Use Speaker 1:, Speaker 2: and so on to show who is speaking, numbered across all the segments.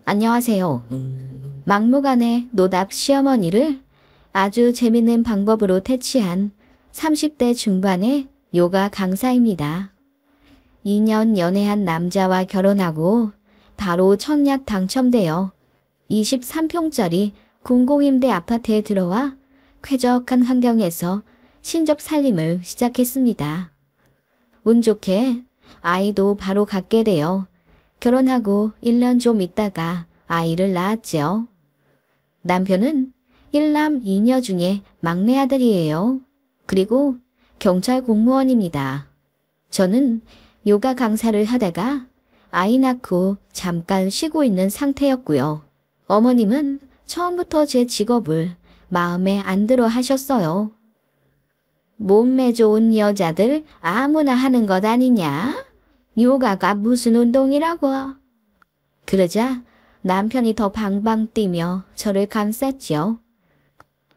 Speaker 1: 안녕하세요. 막무가내 노답 시어머니를 아주 재밌는 방법으로 퇴치한 30대 중반의 요가 강사입니다. 2년 연애한 남자와 결혼하고 바로 청약 당첨되어 23평짜리 공공임대 아파트에 들어와 쾌적한 환경에서 신접 살림을 시작했습니다. 운 좋게 아이도 바로 갖게 되어 결혼하고 1년 좀 있다가 아이를 낳았지요. 남편은 1남 2녀 중에 막내 아들이에요. 그리고 경찰 공무원입니다. 저는 요가 강사를 하다가 아이 낳고 잠깐 쉬고 있는 상태였고요. 어머님은 처음부터 제 직업을 마음에 안 들어 하셨어요. 몸매 좋은 여자들 아무나 하는 것 아니냐? 요가가 무슨 운동이라고? 그러자 남편이 더 방방 뛰며 저를 감쌌지요.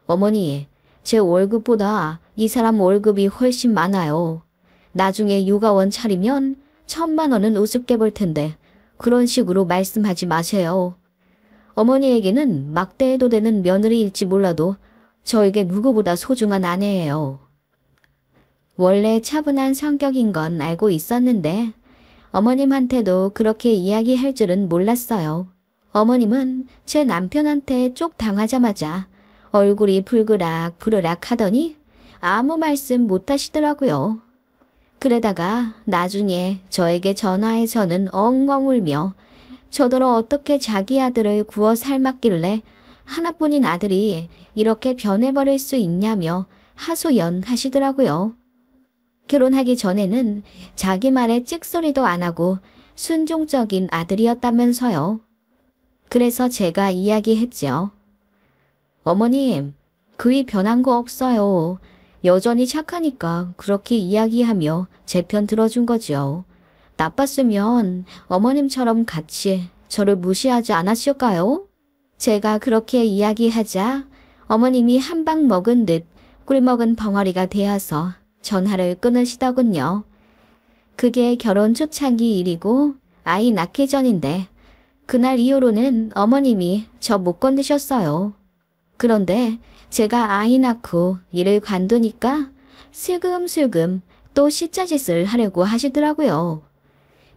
Speaker 1: 어머니, 제 월급보다 이 사람 월급이 훨씬 많아요. 나중에 요가원 차리면 1,000만 원은 우습게 벌 텐데 그런 식으로 말씀하지 마세요. 어머니에게는 막대해도 되는 며느리일지 몰라도 저에게 누구보다 소중한 아내예요. 원래 차분한 성격인 건 알고 있었는데 어머님한테도 그렇게 이야기할 줄은 몰랐어요. 어머님은 제 남편한테 쪽 당하자마자 얼굴이 불그락 하더니 아무 말씀 못 하시더라고요. 그러다가 나중에 저에게 전화해서는 엉엉 울며 저더러 어떻게 자기 아들을 구워 삶았길래 하나뿐인 아들이 이렇게 변해버릴 수 있냐며 하소연하시더라고요. 결혼하기 전에는 자기 말에 찍소리도 안 하고 순종적인 아들이었다면서요. 그래서 제가 이야기했죠. 어머님, 그이 변한 거 없어요. 여전히 착하니까 그렇게 이야기하며 제 편 들어준 거죠. 나빴으면 어머님처럼 같이 저를 무시하지 않았을까요? 제가 그렇게 이야기하자 어머님이 한 방 먹은 듯 꿀먹은 벙어리가 되어서 전화를 끊으시더군요. 그게 결혼 초창기 일이고 아이 낳기 전인데 그날 이후로는 어머님이 저 못 건드셨어요. 그런데 제가 아이 낳고 일을 관두니까 슬금슬금 또 시짜짓을 하려고 하시더라고요.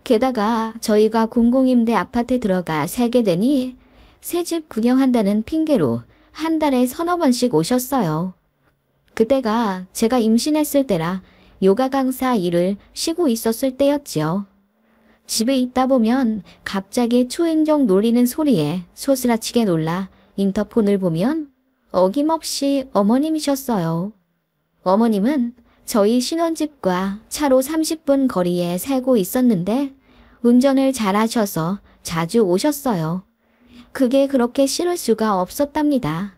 Speaker 1: 게다가 저희가 공공임대 아파트에 들어가 살게 되니 새집 구경한다는 핑계로 한 달에 3~4번씩 오셨어요. 그때가 제가 임신했을 때라 요가 강사 일을 쉬고 있었을 때였지요. 집에 있다 보면 갑자기 초인종 놀리는 소리에 소스라치게 놀라 인터폰을 보면 어김없이 어머님이셨어요. 어머님은 저희 신혼집과 차로 30분 거리에 살고 있었는데 운전을 잘하셔서 자주 오셨어요. 그게 그렇게 싫을 수가 없었답니다.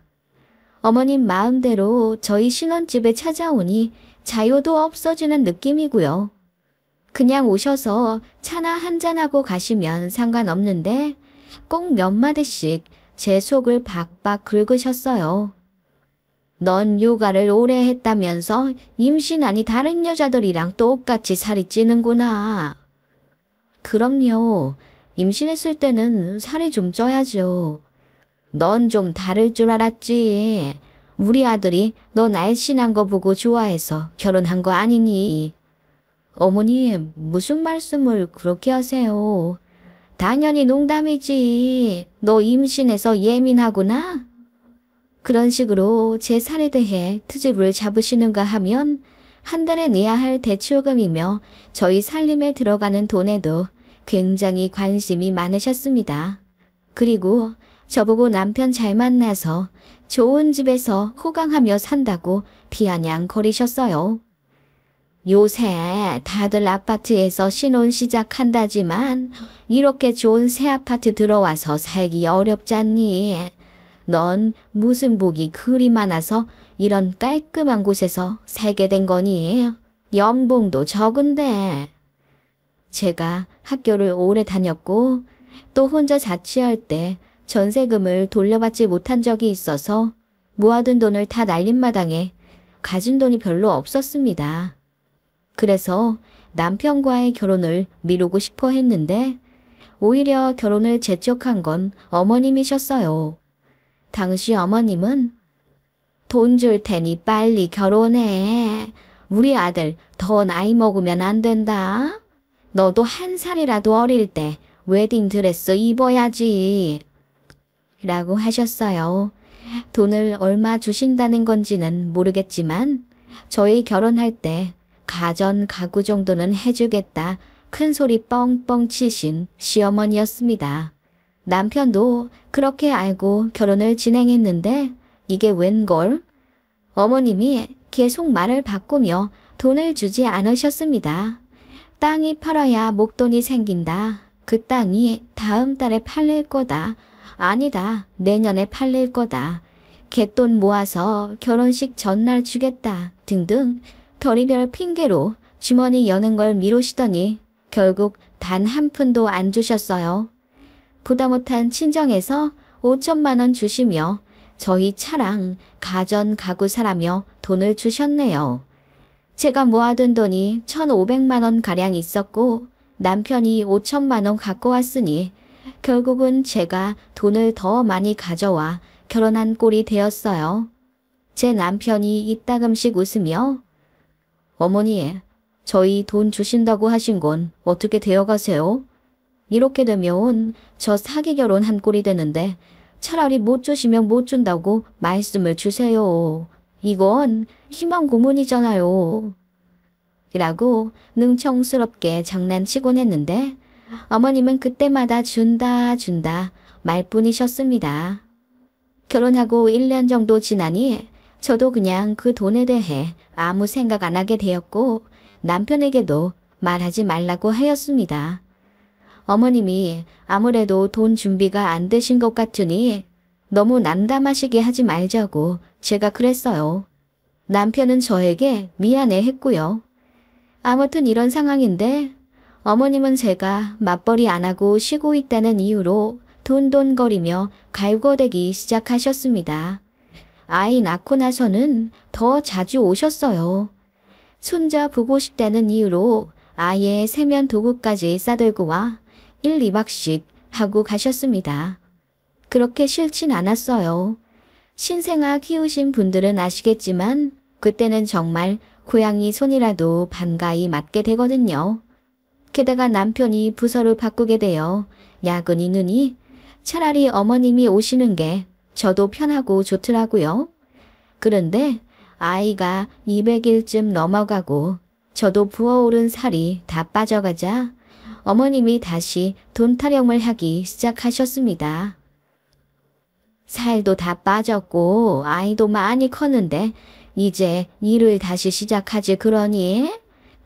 Speaker 1: 어머님 마음대로 저희 신혼집에 찾아오니 자유도 없어지는 느낌이고요. 그냥 오셔서 차나 한잔하고 가시면 상관없는데 꼭 몇 마디씩 제 속을 박박 긁으셨어요. 넌 요가를 오래 했다면서 임신하니 다른 여자들이랑 똑같이 살이 찌는구나. 그럼요. 임신했을 때는 살이 좀 쪄야죠. 넌 좀 다를 줄 알았지. 우리 아들이 너 날씬한 거 보고 좋아해서 결혼한 거 아니니. 어머니, 무슨 말씀을 그렇게 하세요. 당연히 농담이지. 너 임신해서 예민하구나. 그런 식으로 제 살에 대해 트집을 잡으시는가 하면 한 달에 내야 할 대출금이며 저희 살림에 들어가는 돈에도 굉장히 관심이 많으셨습니다. 그리고 저보고 남편 잘 만나서 좋은 집에서 호강하며 산다고 비아냥거리셨어요. 요새 다들 아파트에서 신혼 시작한다지만 이렇게 좋은 새 아파트 들어와서 살기 어렵잖니. 넌 무슨 복이 그리 많아서 이런 깔끔한 곳에서 살게 된 거니? 연봉도 적은데. 제가 학교를 오래 다녔고 또 혼자 자취할 때 전세금을 돌려받지 못한 적이 있어서 모아둔 돈을 다 날린 마당에 가진 돈이 별로 없었습니다. 그래서 남편과의 결혼을 미루고 싶어 했는데 오히려 결혼을 재촉한 건 어머님이셨어요. 당시 어머님은 돈 줄 테니 빨리 결혼해. 우리 아들 더 나이 먹으면 안 된다. 너도 한 살이라도 어릴 때 웨딩드레스 입어야지. 라고 하셨어요. 돈을 얼마 주신다는 건지는 모르겠지만 저희 결혼할 때 가전 가구 정도는 해주겠다 큰 소리 뻥뻥 치신 시어머니였습니다. 남편도 그렇게 알고 결혼을 진행했는데 이게 웬걸? 어머님이 계속 말을 바꾸며 돈을 주지 않으셨습니다. 땅이 팔아야 목돈이 생긴다. 그 땅이 다음 달에 팔릴 거다. 아니다. 내년에 팔릴 거다. 갯돈 모아서 결혼식 전날 주겠다. 등등 별의별 핑계로 주머니 여는 걸 미루시더니 결국 단 한 푼도 안 주셨어요. 보다 못한 친정에서 5천만 원 주시며 저희 차랑 가전 가구 사라며 돈을 주셨네요. 제가 모아둔 돈이 1,500만 원 가량 있었고 남편이 5천만 원 갖고 왔으니 결국은 제가 돈을 더 많이 가져와 결혼한 꼴이 되었어요. 제 남편이 이따금씩 웃으며 어머니, 저희 돈 주신다고 하신 건 어떻게 되어가세요? 이렇게 되면 저 사기 결혼한 꼴이 되는데 차라리 못 주시면 못 준다고 말씀을 주세요. 이건 희망 고문이잖아요. 라고 능청스럽게 장난치곤 했는데 어머님은 그때마다 준다 말뿐이셨습니다. 결혼하고 1년 정도 지나니 저도 그냥 그 돈에 대해 아무 생각 안 하게 되었고 남편에게도 말하지 말라고 하였습니다. 어머님이 아무래도 돈 준비가 안 되신 것 같으니 너무 난감하시게 하지 말자고 제가 그랬어요. 남편은 저에게 미안해 했고요. 아무튼 이런 상황인데 어머님은 제가 맞벌이 안 하고 쉬고 있다는 이유로 돈돈거리며 갈궈대기 시작하셨습니다. 아이 낳고 나서는 더 자주 오셨어요. 손자 보고 싶다는 이유로 아예 세면 도구까지 싸들고 와 1, 2박씩 하고 가셨습니다. 그렇게 싫진 않았어요. 신생아 키우신 분들은 아시겠지만 그때는 정말 고양이 손이라도 반가이 맞게 되거든요. 게다가 남편이 부서를 바꾸게 되어 야근이 느니 차라리 어머님이 오시는 게 저도 편하고 좋더라고요. 그런데 아이가 200일쯤 넘어가고 저도 부어오른 살이 다 빠져가자 어머님이 다시 돈 타령을 하기 시작하셨습니다. 살도 다 빠졌고 아이도 많이 컸는데 이제 일을 다시 시작하지 그러니?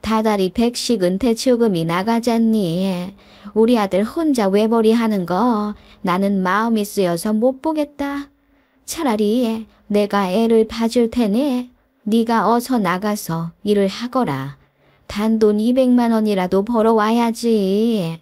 Speaker 1: 다달이 100씩은 대출금이 나가잖니. 우리 아들 혼자 외벌이 하는 거 나는 마음이 쓰여서 못 보겠다. 차라리 내가 애를 봐줄 테니 네가 어서 나가서 일을 하거라. 단돈 200만 원이라도 벌어와야지.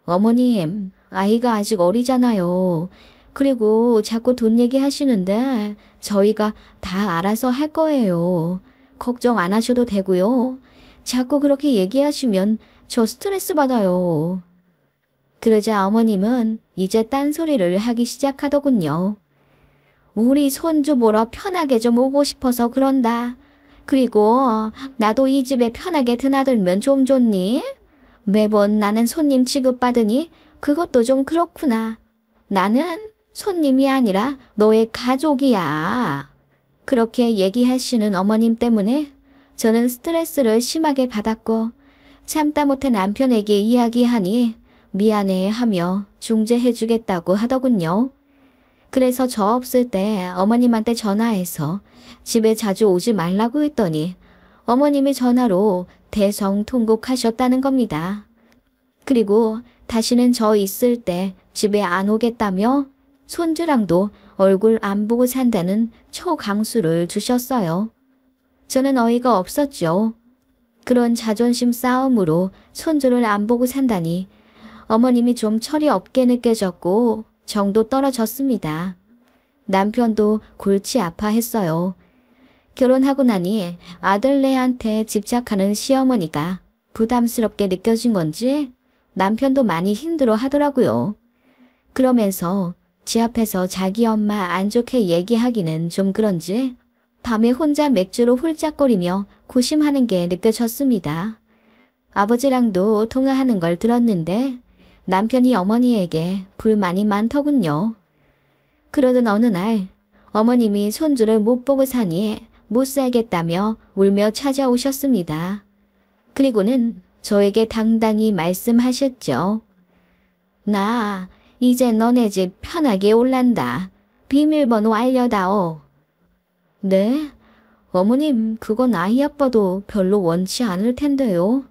Speaker 1: 어머님, 아이가 아직 어리잖아요. 그리고 자꾸 돈 얘기하시는데 저희가 다 알아서 할 거예요. 걱정 안 하셔도 되고요. 자꾸 그렇게 얘기하시면 저 스트레스 받아요. 그러자 어머님은 이제 딴소리를 하기 시작하더군요. 우리 손주 보러 편하게 좀 오고 싶어서 그런다. 그리고 나도 이 집에 편하게 드나들면 좀 좋니? 매번 나는 손님 취급받으니 그것도 좀 그렇구나. 나는 손님이 아니라 너의 가족이야. 그렇게 얘기하시는 어머님 때문에 저는 스트레스를 심하게 받았고 참다 못해 남편에게 이야기하니 미안해하며 중재해주겠다고 하더군요. 그래서 저 없을 때 어머님한테 전화해서 집에 자주 오지 말라고 했더니 어머님이 전화로 대성통곡하셨다는 겁니다. 그리고 다시는 저 있을 때 집에 안 오겠다며 손주랑도 얼굴 안 보고 산다는 초강수를 주셨어요. 저는 어이가 없었죠. 그런 자존심 싸움으로 손주를 안 보고 산다니 어머님이 좀 철이 없게 느껴졌고 정도 떨어졌습니다. 남편도 골치 아파했어요. 결혼하고 나니 아들네한테 집착하는 시어머니가 부담스럽게 느껴진 건지 남편도 많이 힘들어 하더라고요. 그러면서 제 앞에서 자기 엄마 안 좋게 얘기하기는 좀 그런지 밤에 혼자 맥주로 훌쩍거리며 고심하는 게 느껴졌습니다. 아버지랑도 통화하는 걸 들었는데 남편이 어머니에게 불만이 많더군요. 그러던 어느 날 어머님이 손주를 못 보고 사니 못 살겠다며 울며 찾아오셨습니다. 그리고는 저에게 당당히 말씀하셨죠. 나 이제 너네 집 편하게 올란다. 비밀번호 알려다오. 네? 어머님, 그건 아이 아빠도 별로 원치 않을 텐데요.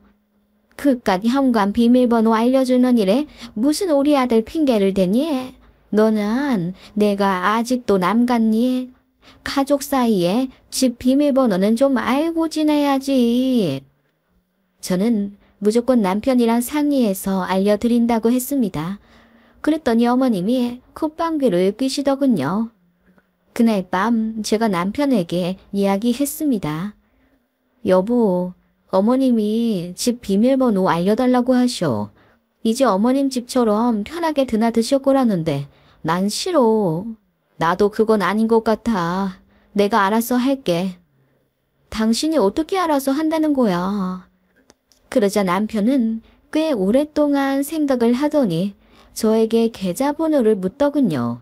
Speaker 1: 그깟 현관 비밀번호 알려주는 일에 무슨 우리 아들 핑계를 대니? 너는 내가 아직도 남 같니? 가족 사이에 집 비밀번호는 좀 알고 지내야지. 저는 무조건 남편이랑 상의해서 알려드린다고 했습니다. 그랬더니 어머님이 콧방귀를 뀌시더군요. 그날 밤 제가 남편에게 이야기했습니다. 여보, 어머님이 집 비밀번호 알려달라고 하셔. 이제 어머님 집처럼 편하게 드나드실 거라는데 난 싫어. 나도 그건 아닌 것 같아. 내가 알아서 할게. 당신이 어떻게 알아서 한다는 거야? 그러자 남편은 꽤 오랫동안 생각을 하더니 저에게 계좌번호를 묻더군요.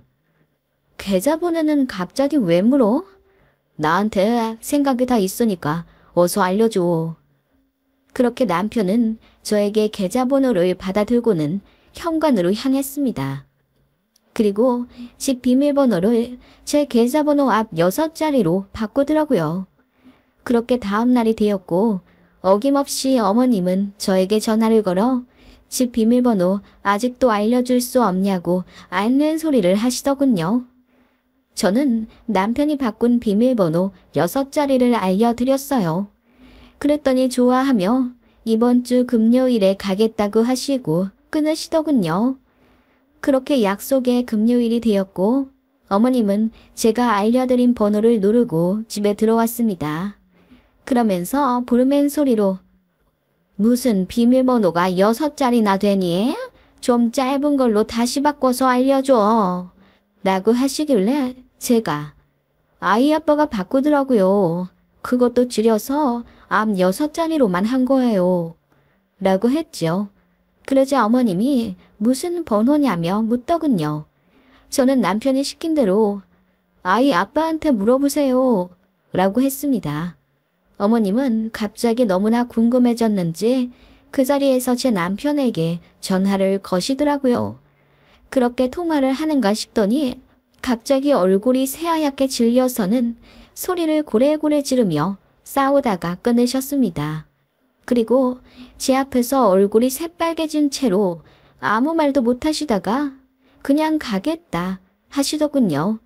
Speaker 1: 계좌번호는 갑자기 왜 물어? 나한테 생각이 다 있으니까 어서 알려줘. 그렇게 남편은 저에게 계좌번호를 받아들고는 현관으로 향했습니다. 그리고 집 비밀번호를 제 계좌번호 앞 6자리로 바꾸더라고요. 그렇게 다음 날이 되었고 어김없이 어머님은 저에게 전화를 걸어 집 비밀번호 아직도 알려줄 수 없냐고 앓는 소리를 하시더군요. 저는 남편이 바꾼 비밀번호 6자리를 알려드렸어요. 그랬더니 좋아하며 이번 주 금요일에 가겠다고 하시고 끊으시더군요. 그렇게 약속의 금요일이 되었고 어머님은 제가 알려드린 번호를 누르고 집에 들어왔습니다. 그러면서 부르멘 소리로 무슨 비밀번호가 6자리나 되니? 좀 짧은 걸로 다시 바꿔서 알려줘. 라고 하시길래 제가 아이 아빠가 바꾸더라고요. 그것도 줄여서 앞 6자리로만 한 거예요. 라고 했죠. 그러자 어머님이 무슨 번호냐며 묻더군요. 저는 남편이 시킨 대로 아이 아빠한테 물어보세요. 라고 했습니다. 어머님은 갑자기 너무나 궁금해졌는지 그 자리에서 제 남편에게 전화를 거시더라고요. 그렇게 통화를 하는가 싶더니 갑자기 얼굴이 새하얗게 질려서는 소리를 고래고래 지르며 싸우다가 끊으셨습니다. 그리고 제 앞에서 얼굴이 새빨개진 채로 아무 말도 못하시다가 그냥 가겠다 하시더군요.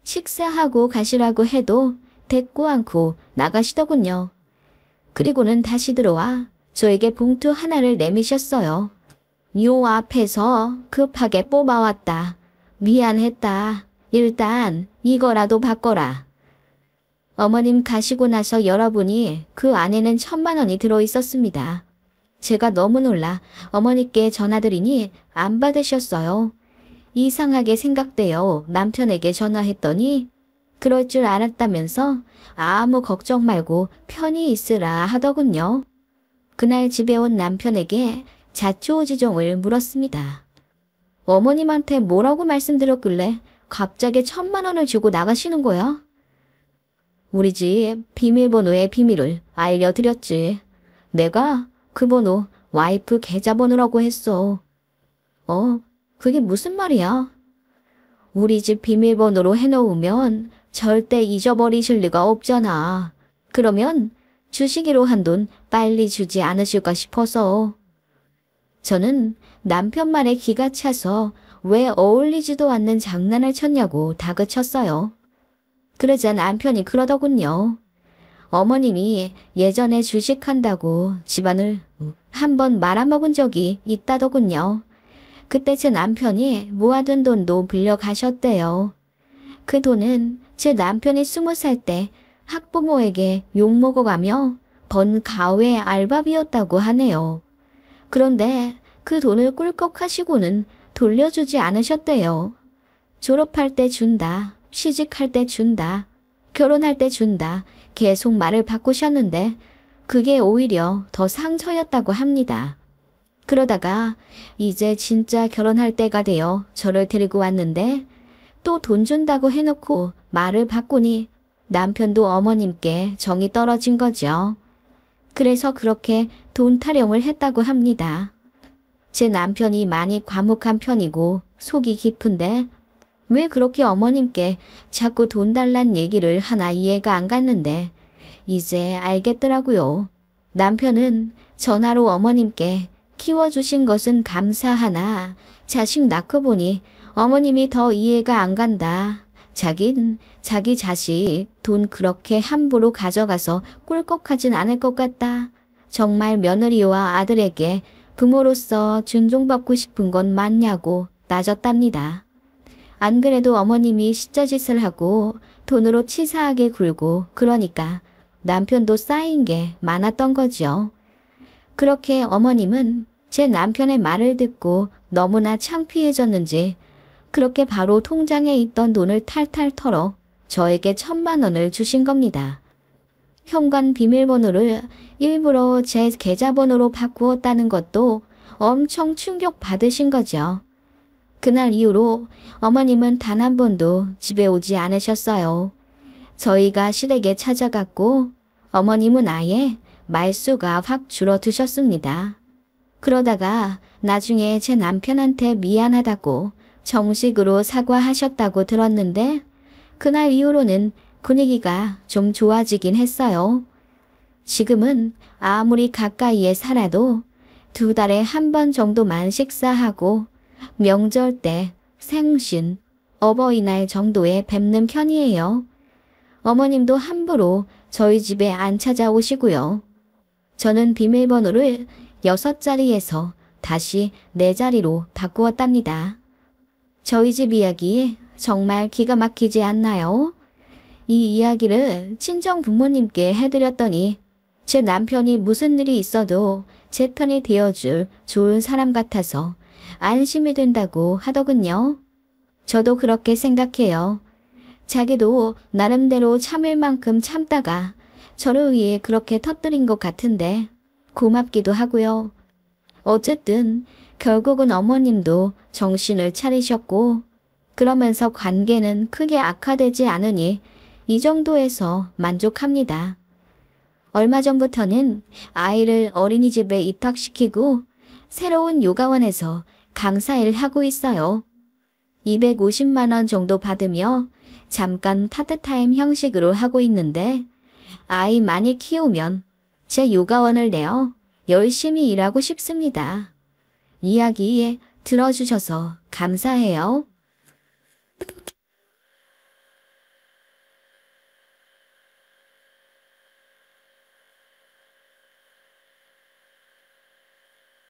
Speaker 1: 식사하고 가시라고 해도 대꾸 않고 나가시더군요. 그리고는 다시 들어와 저에게 봉투 하나를 내미셨어요. 요 앞에서 급하게 뽑아왔다. 미안했다. 일단 이거라도 바꿔라. 어머님 가시고 나서 열어보니 그 안에는 1,000만 원이 들어있었습니다. 제가 너무 놀라 어머니께 전화드리니 안 받으셨어요. 이상하게 생각되어 남편에게 전화했더니 그럴 줄 알았다면서 아무 걱정 말고 편히 있으라 하더군요. 그날 집에 온 남편에게 자초우지종을 물었습니다. 어머님한테 뭐라고 말씀드렸길래 갑자기 1,000만 원을 주고 나가시는 거야? 우리 집 비밀번호의 비밀을 알려드렸지. 내가 그 번호 와이프 계좌번호라고 했어. 그게 무슨 말이야? 우리 집 비밀번호로 해놓으면 절대 잊어버리실 리가 없잖아. 그러면 주시기로 한 돈 빨리 주지 않으실까 싶어서. 저는 남편 말에 기가 차서 왜 어울리지도 않는 장난을 쳤냐고 다그쳤어요. 그러자 남편이 그러더군요. 어머님이 예전에 주식한다고 집안을 한번 말아먹은 적이 있다더군요. 그때 제 남편이 모아둔 돈도 빌려가셨대요. 그 돈은 제 남편이 20살 때 학부모에게 욕먹어가며 번 가외 알바비였다고 하네요. 그런데 그 돈을 꿀꺽 하시고는 돌려주지 않으셨대요. 졸업할 때 준다, 시집할 때 준다, 결혼할 때 준다, 계속 말을 바꾸셨는데 그게 오히려 더 상처였다고 합니다. 그러다가 이제 진짜 결혼할 때가 되어 저를 데리고 왔는데 또 돈 준다고 해놓고 말을 바꾸니 남편도 어머님께 정이 떨어진 거죠. 그래서 그렇게 돈 타령을 했다고 합니다. 제 남편이 많이 과묵한 편이고 속이 깊은데 왜 그렇게 어머님께 자꾸 돈 달란 얘기를 하나 이해가 안 갔는데 이제 알겠더라고요. 남편은 전화로 어머님께 키워주신 것은 감사하나 자식 낳고 보니 어머님이 더 이해가 안 간다. 자긴 자기 자식 돈 그렇게 함부로 가져가서 꿀꺽하진 않을 것 같다. 정말 며느리와 아들에게 부모로서 존중받고 싶은 건 맞냐고 따졌답니다. 안 그래도 어머님이 시저짓을 하고 돈으로 치사하게 굴고 그러니까 남편도 쌓인 게 많았던 거죠. 그렇게 어머님은 제 남편의 말을 듣고 너무나 창피해졌는지 그렇게 바로 통장에 있던 돈을 탈탈 털어 저에게 1,000만 원을 주신 겁니다. 현관 비밀번호를 일부러 제 계좌번호로 바꾸었다는 것도 엄청 충격받으신 거죠. 그날 이후로 어머님은 단 한 번도 집에 오지 않으셨어요. 저희가 시댁에 찾아갔고 어머님은 아예 말수가 확 줄어드셨습니다. 그러다가 나중에 제 남편한테 미안하다고 정식으로 사과하셨다고 들었는데 그날 이후로는 분위기가 좀 좋아지긴 했어요. 지금은 아무리 가까이에 살아도 2달에 한 번 정도만 식사하고 명절 때 생신, 어버이날 정도에 뵙는 편이에요. 어머님도 함부로 저희 집에 안 찾아오시고요. 저는 비밀번호를 6자리에서 다시 4자리로 바꾸었답니다. 저희 집 이야기 정말 기가 막히지 않나요? 이 이야기를 친정 부모님께 해드렸더니 제 남편이 무슨 일이 있어도 제 편이 되어줄 좋은 사람 같아서 안심이 된다고 하더군요. 저도 그렇게 생각해요. 자기도 나름대로 참을 만큼 참다가 저를 위해 그렇게 터뜨린 것 같은데 고맙기도 하고요. 어쨌든 결국은 어머님도 정신을 차리셨고 그러면서 관계는 크게 악화되지 않으니 이 정도에서 만족합니다. 얼마 전부터는 아이를 어린이집에 입학시키고 새로운 요가원에서 강사일 하고 있어요. 250만 원 정도 받으며 잠깐 파트타임 형식으로 하고 있는데 아이 많이 키우면 제 요가원을 내어 열심히 일하고 싶습니다. 이야기 들어주셔서 감사해요.